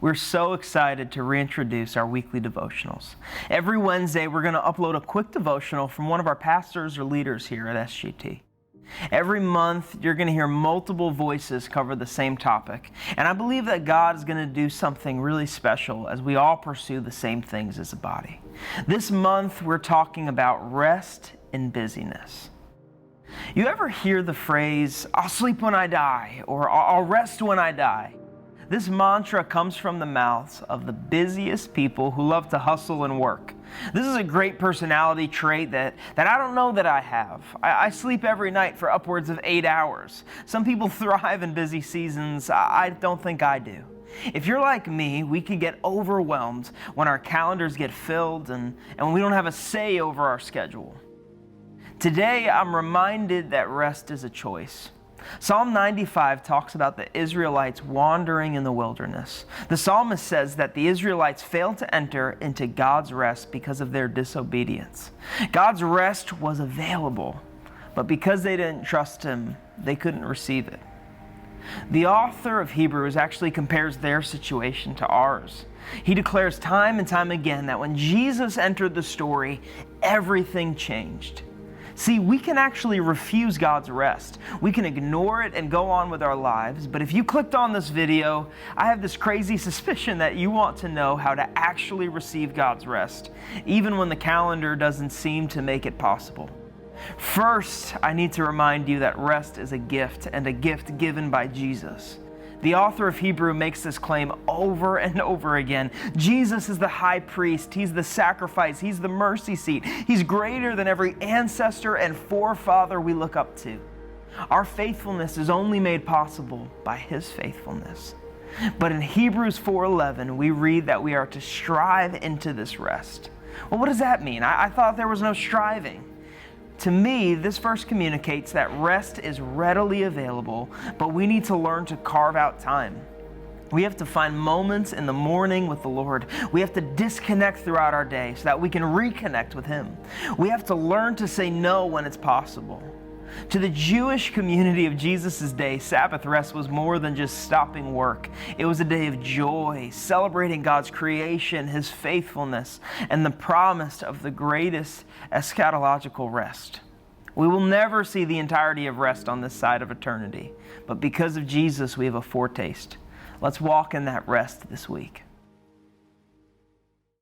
We're so excited to reintroduce our weekly devotionals. Every Wednesday, we're going to upload a quick devotional from one of our pastors or leaders here at SGT. Every month, you're going to hear multiple voices cover the same topic. And I believe that God is going to do something really special as we all pursue the same things as a body. This month, we're talking about rest in busyness. You ever hear the phrase, "I'll sleep when I die," or "I'll rest when I die"? This mantra comes from the mouths of the busiest people who love to hustle and work. This is a great personality trait that I don't know that I have. I sleep every night for upwards of 8 hours. Some people thrive in busy seasons. I don't think I do. If you're like me, we can get overwhelmed when our calendars get filled and when we don't have a say over our schedule. Today, I'm reminded that rest is a choice. Psalm 95 talks about the Israelites wandering in the wilderness. The psalmist says that the Israelites failed to enter into God's rest because of their disobedience. God's rest was available, but because they didn't trust Him, they couldn't receive it. The author of Hebrews actually compares their situation to ours. He declares time and time again that when Jesus entered the story, everything changed. See, we can actually refuse God's rest. We can ignore it and go on with our lives. But if you clicked on this video, I have this crazy suspicion that you want to know how to actually receive God's rest, even when the calendar doesn't seem to make it possible. First, I need to remind you that rest is a gift, and a gift given by Jesus. The author of Hebrew makes this claim over and over again. Jesus is the high priest. He's the sacrifice. He's the mercy seat. He's greater than every ancestor and forefather we look up to. Our faithfulness is only made possible by His faithfulness. But in Hebrews 4:11, we read that we are to strive into this rest. Well, what does that mean? I thought there was no striving. To me, this verse communicates that rest is readily available, but we need to learn to carve out time. We have to find moments in the morning with the Lord. We have to disconnect throughout our day so that we can reconnect with Him. We have to learn to say no when it's possible. To the Jewish community of Jesus' day, Sabbath rest was more than just stopping work. It was a day of joy, celebrating God's creation, His faithfulness, and the promise of the greatest eschatological rest. We will never see the entirety of rest on this side of eternity, but because of Jesus, we have a foretaste. Let's walk in that rest this week.